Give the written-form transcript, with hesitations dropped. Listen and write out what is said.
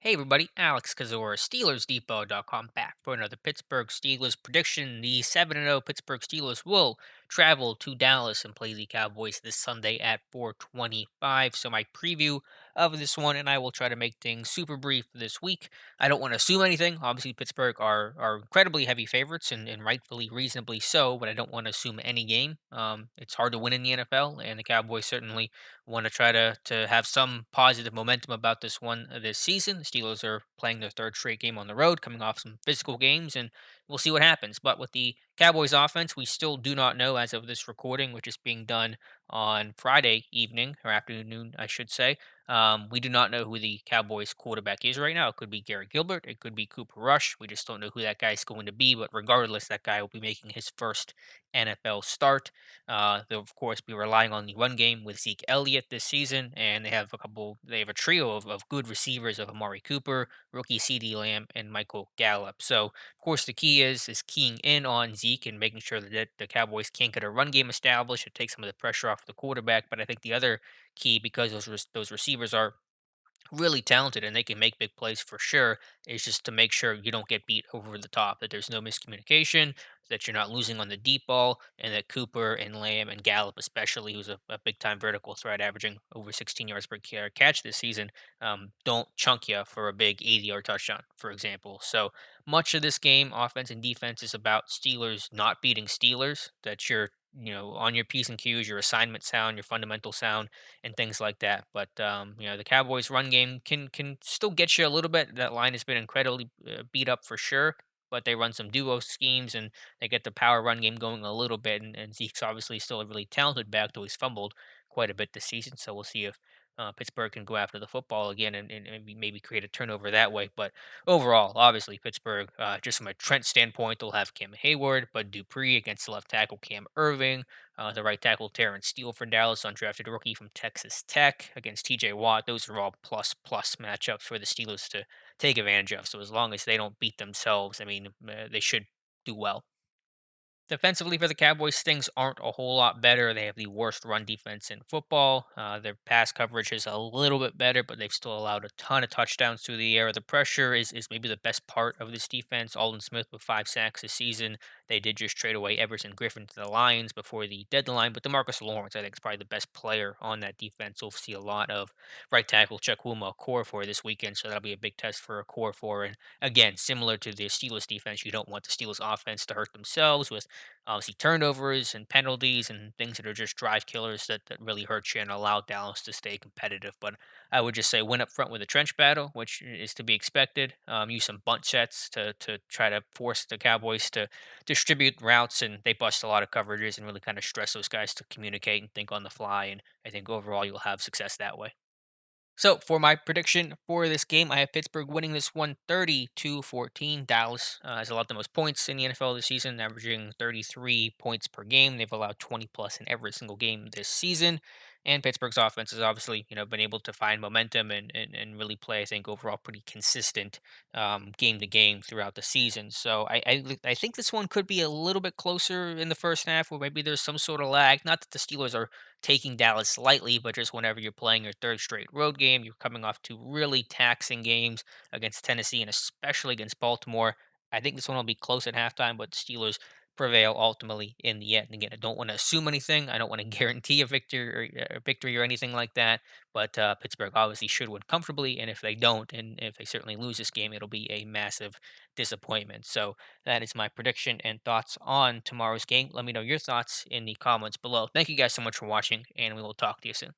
Hey everybody, Alex Kazora, SteelersDepot.com, back for another Pittsburgh Steelers prediction. The 7-0 Pittsburgh Steelers will travel to Dallas and play the Cowboys this Sunday at 4:25. So my preview of this one, and I will try to make things super brief this week. I don't want to assume anything. Obviously, Pittsburgh are incredibly heavy favorites and rightfully, reasonably so, but I don't want to assume any game. It's hard to win in the NFL, and the Cowboys certainly want to try to have some positive momentum about this one this season. The Steelers are playing their third straight game on the road, coming off some physical games, and we'll see what happens. But with the Cowboys offense, we still do not know as of this recording, which is being done on Friday evening or afternoon, I should say. We do not know who the Cowboys quarterback is right now. It could be Gary Gilbert. It could be Cooper Rush. We just don't know who that guy is going to be. But regardless, that guy will be making his first NFL start. They'll of course be relying on the run game with Zeke Elliott this season, and they have a couple. They have a trio of good receivers of Amari Cooper, rookie C.D. Lamb, and Michael Gallup. So of course the key is keying in on Zeke and making sure that the Cowboys can't get a run game established. It takes some of the pressure off the quarterback. But I think the other key, because those receivers are really talented and they can make big plays for sure, is just to make sure you don't get beat over the top, that there's no miscommunication, that you're not losing on the deep ball, and that Cooper and Lamb and Gallup, especially, who's a big time vertical threat averaging over 16 yards per catch this season, don't chunk you for a big 80-yard touchdown, for example. So much of this game, offense and defense, is about Steelers not beating Steelers, that you're on your P's and Q's, your assignment sound, your fundamental sound, and things like that. But the Cowboys' run game can still get you a little bit. That line has been incredibly beat up for sure. But they run some duo schemes and they get the power run game going a little bit. And Zeke's obviously still a really talented back, though he's fumbled quite a bit this season. So we'll see if Pittsburgh can go after the football again and maybe create a turnover that way. But overall, obviously, Pittsburgh, just from a Trent standpoint, they'll have Cam Hayward, Bud Dupree against the left tackle Cam Irving. The right tackle Terrence Steele for Dallas, undrafted rookie from Texas Tech against T.J. Watt. Those are all plus matchups for the Steelers to take advantage of. So as long as they don't beat themselves, I mean, they should do well. Defensively for the Cowboys, things aren't a whole lot better. They have the worst run defense in football. Their pass coverage is a little bit better, but they've still allowed a ton of touchdowns through the air. The pressure is maybe the best part of this defense. Alden Smith with 5 sacks this season. They did just trade away Everson Griffin to the Lions before the deadline, but DeMarcus Lawrence, I think, is probably the best player on that defense. We'll see a lot of right tackle Chukwuma Core for this weekend, so that'll be a big test for a Core for. And again, similar to the Steelers defense, you don't want the Steelers offense to hurt themselves with obviously turnovers and penalties and things that are just drive killers that really hurt you and allow Dallas to stay competitive. But I would just say win up front with a trench battle, which is to be expected. Use some bunt sets to try to force the Cowboys to distribute routes, and they bust a lot of coverages and really kind of stress those guys to communicate and think on the fly. And I think overall you'll have success that way. So for my prediction for this game, I have Pittsburgh winning this one 30-14. Dallas has allowed the most points in the NFL this season, averaging 33 points per game. They've allowed 20 plus in every single game this season. And Pittsburgh's offense has obviously, been able to find momentum and really play, I think, overall pretty consistent game to game throughout the season. So I think this one could be a little bit closer in the first half, where maybe there's some sort of lag. Not that the Steelers are taking Dallas lightly, but just whenever you're playing your third straight road game, you're coming off two really taxing games against Tennessee and especially against Baltimore. I think this one will be close at halftime, but the Steelers prevail ultimately in the end. Again, I don't want to assume anything. I don't want to guarantee a victory or anything like that. But Pittsburgh obviously should win comfortably, and if they don't, and if they certainly lose this game, it'll be a massive disappointment. So that is my prediction and thoughts on tomorrow's game. Let me know your thoughts in the comments below. Thank you guys so much for watching, and we will talk to you soon.